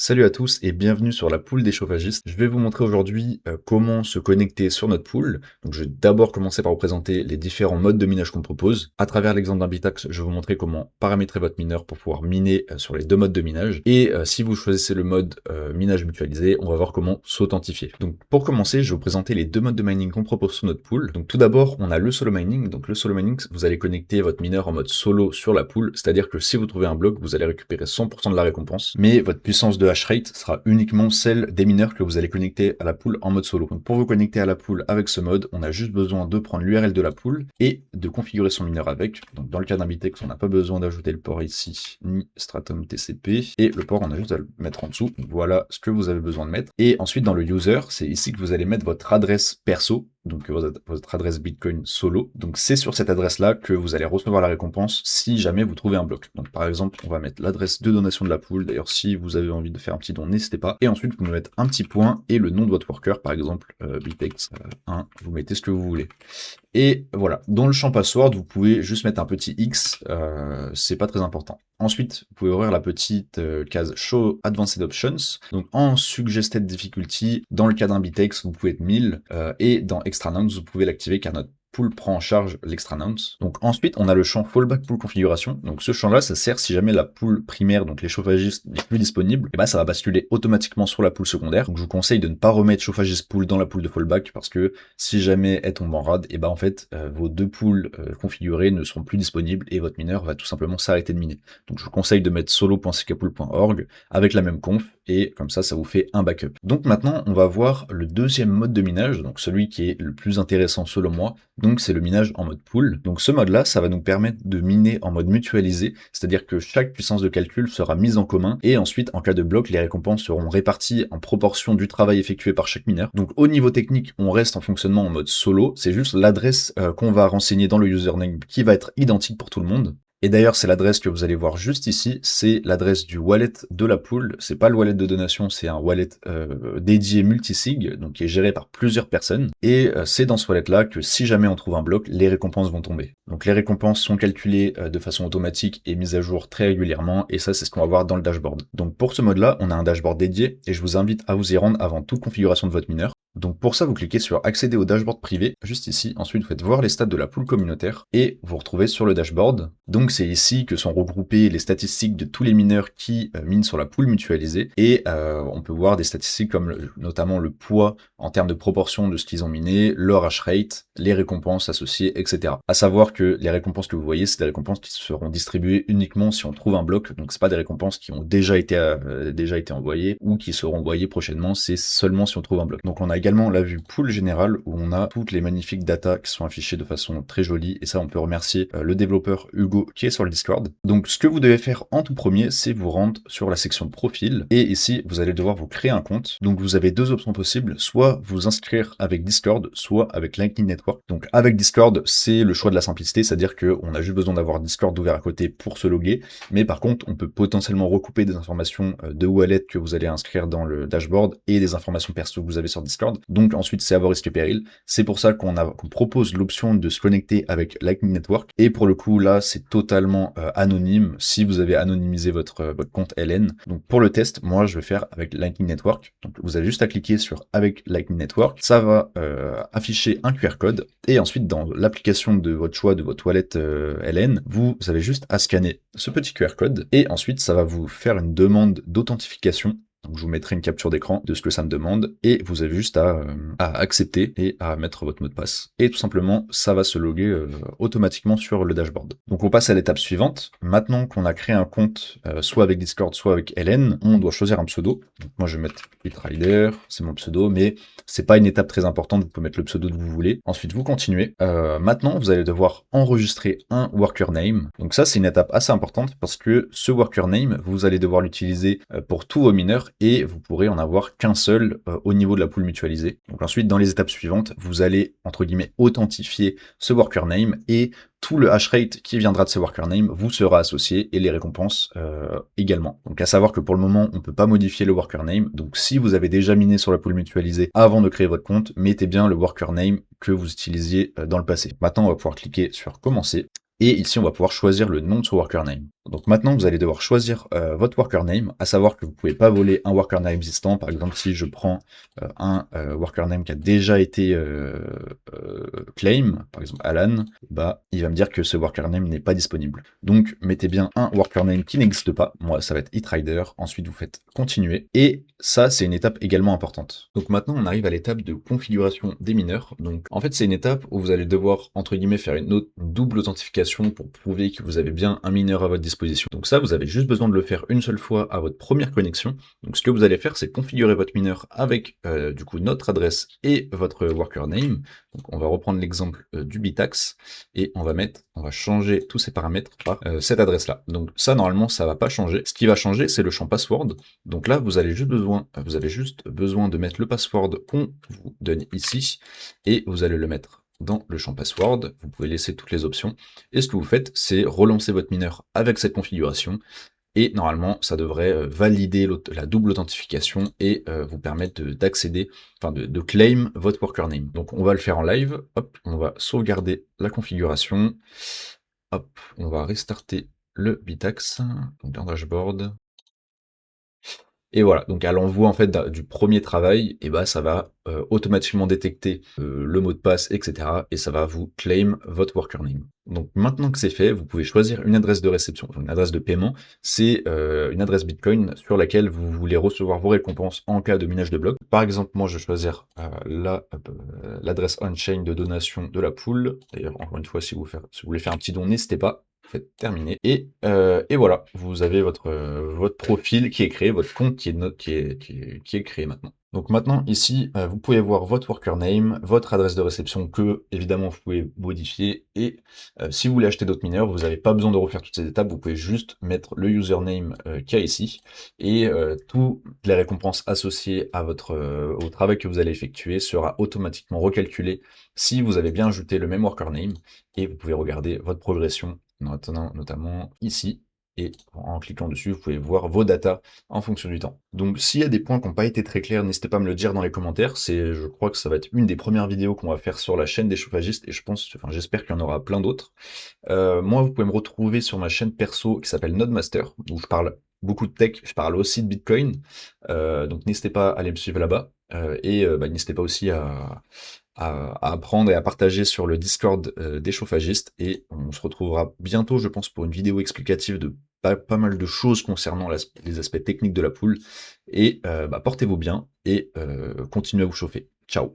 Salut à tous et bienvenue sur la pool des chauffagistes. Je vais vous montrer aujourd'hui comment se connecter sur notre pool. Donc je vais d'abord commencer par vous présenter les différents modes de minage qu'on propose. À travers l'exemple d'un Bitax, je vais vous montrer comment paramétrer votre mineur pour pouvoir miner sur les deux modes de minage. Et si vous choisissez le mode minage mutualisé, on va voir comment s'authentifier. Donc pour commencer, je vais vous présenter les deux modes de mining qu'on propose sur notre pool. Donc tout d'abord, on a le solo mining. Donc le solo mining, vous allez connecter votre mineur en mode solo sur la pool, c'est-à-dire que si vous trouvez un bloc, vous allez récupérer 100% de la récompense, mais votre puissance de hash rate sera uniquement celle des mineurs que vous allez connecter à la pool en mode solo. Donc pour vous connecter à la pool avec ce mode, on a juste besoin de prendre l'URL de la pool et de configurer son mineur avec. Donc dans le cas d'un Bitex, on n'a pas besoin d'ajouter le port ici, ni Stratum TCP, et le port, on a juste à le mettre en dessous. Donc voilà ce que vous avez besoin de mettre. Et ensuite dans le user, c'est ici que vous allez mettre votre adresse perso, donc votre adresse Bitcoin solo. Donc c'est sur cette adresse-là que vous allez recevoir la récompense si jamais vous trouvez un bloc. Donc par exemple, on va mettre l'adresse de donation de la pool. D'ailleurs, si vous avez envie de faire un petit don, n'hésitez pas. Et ensuite, vous me mettez un petit point et le nom de votre worker, par exemple, Bitex 1, vous mettez ce que vous voulez. Et voilà, dans le champ password, vous pouvez juste mettre un petit X, c'est pas très important. Ensuite, vous pouvez ouvrir la petite case Show Advanced Options. Donc en Suggested Difficulty, dans le cas d'un Bitex, vous pouvez être 1000, et dans Extra Nonce, vous pouvez l'activer car notre pool prend en charge l'extra nonce. Donc ensuite, on a le champ fallback pool configuration. Donc ce champ-là, ça sert si jamais la pool primaire, donc les chauffagistes, n'est plus disponible, et ben ça va basculer automatiquement sur la pool secondaire. Donc je vous conseille de ne pas remettre chauffagiste pool dans la pool de fallback parce que si jamais elle tombe en rade, et ben en fait vos deux pools configurés ne seront plus disponibles et votre mineur va tout simplement s'arrêter de miner. Donc je vous conseille de mettre solo.ckpool.org avec la même conf et comme ça vous fait un backup. Donc maintenant on va voir le deuxième mode de minage, donc celui qui est le plus intéressant selon moi. Donc c'est le minage en mode pool. Donc ce mode-là, ça va nous permettre de miner en mode mutualisé, c'est-à-dire que chaque puissance de calcul sera mise en commun, et ensuite, en cas de bloc, les récompenses seront réparties en proportion du travail effectué par chaque mineur. Donc au niveau technique, on reste en fonctionnement en mode solo, c'est juste l'adresse qu'on va renseigner dans le username qui va être identique pour tout le monde. Et d'ailleurs, c'est l'adresse que vous allez voir juste ici, c'est l'adresse du wallet de la pool. C'est pas le wallet de donation, c'est un wallet dédié multisig, donc qui est géré par plusieurs personnes. Et c'est dans ce wallet-là que si jamais on trouve un bloc, les récompenses vont tomber. Donc les récompenses sont calculées de façon automatique et mises à jour très régulièrement, et ça c'est ce qu'on va voir dans le dashboard. Donc pour ce mode-là, on a un dashboard dédié, et je vous invite à vous y rendre avant toute configuration de votre mineur. Donc pour ça, vous cliquez sur accéder au dashboard privé, juste ici. Ensuite, vous faites voir les stats de la pool communautaire et vous retrouvez sur le dashboard. Donc c'est ici que sont regroupées les statistiques de tous les mineurs qui minent sur la pool mutualisée. Et on peut voir des statistiques comme notamment le poids en termes de proportion de ce qu'ils ont miné, leur hash rate, les récompenses associées, etc. À savoir que les récompenses que vous voyez, c'est des récompenses qui seront distribuées uniquement si on trouve un bloc. Donc c'est pas des récompenses qui ont déjà été envoyées ou qui seront envoyées prochainement, c'est seulement si on trouve un bloc. Donc on a également la vue pool générale où on a toutes les magnifiques datas qui sont affichées de façon très jolie, et ça on peut remercier le développeur Hugo qui est sur le Discord. Donc ce que vous devez faire en tout premier, c'est vous rendre sur la section profil, et ici vous allez devoir vous créer un compte. Donc vous avez deux options possibles, soit vous inscrire avec Discord, soit avec Lightning Network. Donc avec Discord, c'est le choix de la simplicité, c'est-à-dire qu'on a juste besoin d'avoir Discord ouvert à côté pour se loguer, mais par contre on peut potentiellement recouper des informations de wallet que vous allez inscrire dans le dashboard et des informations perso que vous avez sur Discord. Donc ensuite c'est à vos risques et périls. C'est pour ça qu'on propose l'option de se connecter avec Lightning Network, et pour le coup là c'est totalement anonyme si vous avez anonymisé votre compte LN. Donc pour le test, moi je vais faire avec Lightning Network. Donc vous avez juste à cliquer sur avec Lightning Network, ça va afficher un QR code, et ensuite dans l'application de votre choix de votre wallet LN, vous avez juste à scanner ce petit QR code, et ensuite ça va vous faire une demande d'authentification. Donc je vous mettrai une capture d'écran de ce que ça me demande, et vous avez juste à accepter et à mettre votre mot de passe. Et tout simplement, ça va se loguer automatiquement sur le dashboard. Donc on passe à l'étape suivante. Maintenant qu'on a créé un compte, soit avec Discord, soit avec LN, on doit choisir un pseudo. Donc moi je vais mettre Hitrider, c'est mon pseudo, mais c'est pas une étape très importante, vous pouvez mettre le pseudo que vous voulez. Ensuite vous continuez. Maintenant vous allez devoir enregistrer un worker name. Donc ça c'est une étape assez importante parce que ce worker name, vous allez devoir l'utiliser pour tous vos mineurs, et vous pourrez en avoir qu'un seul au niveau de la pool mutualisée. Donc ensuite, dans les étapes suivantes, vous allez, entre guillemets, authentifier ce worker name, et tout le hash rate qui viendra de ce worker name vous sera associé, et les récompenses également. Donc à savoir que pour le moment, on ne peut pas modifier le worker name. Donc si vous avez déjà miné sur la pool mutualisée avant de créer votre compte, mettez bien le worker name que vous utilisiez dans le passé. Maintenant, on va pouvoir cliquer sur commencer. Et ici, on va pouvoir choisir le nom de ce worker name. Donc maintenant, vous allez devoir choisir votre worker name, à savoir que vous ne pouvez pas voler un worker name existant. Par exemple, si je prends un worker name qui a déjà été claim, par exemple Alan, bah, il va me dire que ce worker name n'est pas disponible. Donc mettez bien un worker name qui n'existe pas. Moi, ça va être hitrider. Ensuite, vous faites continuer. Et ça, c'est une étape également importante. Donc maintenant, on arrive à l'étape de configuration des mineurs. Donc en fait, c'est une étape où vous allez devoir, entre guillemets, faire une double authentification pour prouver que vous avez bien un mineur à votre disposition. Donc ça, vous avez juste besoin de le faire une seule fois à votre première connexion. Donc ce que vous allez faire, c'est configurer votre mineur avec du coup notre adresse et votre worker name. Donc on va reprendre l'exemple du Bitax et on va changer tous ces paramètres par cette adresse-là. Donc ça, normalement, ça va pas changer. Ce qui va changer, c'est le champ password. Donc là, vous avez juste besoin de mettre le password qu'on vous donne ici et vous allez le mettre dans le champ password, vous pouvez laisser toutes les options, et ce que vous faites, c'est relancer votre mineur avec cette configuration, et normalement, ça devrait valider la double authentification et vous permettre d'accéder, enfin de claim votre worker name. Donc on va le faire en live, hop, on va sauvegarder la configuration, hop, on va restarter le Bitax, donc un dashboard. Et voilà, donc à l'envoi en fait du premier travail, et bah ça va automatiquement détecter le mot de passe, etc. Et ça va vous claim votre worker name. Donc maintenant que c'est fait, vous pouvez choisir une adresse de réception, une adresse de paiement. C'est une adresse Bitcoin sur laquelle vous voulez recevoir vos récompenses en cas de minage de blocs. Par exemple, moi je vais choisir l'adresse on-chain de donation de la pool. D'ailleurs, encore une fois, si vous voulez faire un petit don, n'hésitez pas. Faites terminer. Et voilà, vous avez votre profil qui est créé, votre compte qui est créé maintenant. Donc maintenant, ici, vous pouvez voir votre worker name, votre adresse de réception que, évidemment, vous pouvez modifier. Et si vous voulez acheter d'autres mineurs, vous n'avez pas besoin de refaire toutes ces étapes. Vous pouvez juste mettre le username qu'il y a ici. Et toutes les récompenses associées à au travail que vous allez effectuer sera automatiquement recalculé si vous avez bien ajouté le même worker name. Et vous pouvez regarder votre progression notamment ici, et en cliquant dessus, vous pouvez voir vos datas en fonction du temps. Donc s'il y a des points qui n'ont pas été très clairs, n'hésitez pas à me le dire dans les commentaires. Je crois que ça va être une des premières vidéos qu'on va faire sur la chaîne des chauffagistes, et j'espère qu'il y en aura plein d'autres. Moi, vous pouvez me retrouver sur ma chaîne perso qui s'appelle Nodemaster, où je parle beaucoup de tech, je parle aussi de Bitcoin, donc n'hésitez pas à aller me suivre là-bas, n'hésitez pas aussi à apprendre et à partager sur le Discord des chauffagistes, et on se retrouvera bientôt, je pense, pour une vidéo explicative de pas mal de choses concernant les aspects techniques de la pool, et portez-vous bien, et continuez à vous chauffer.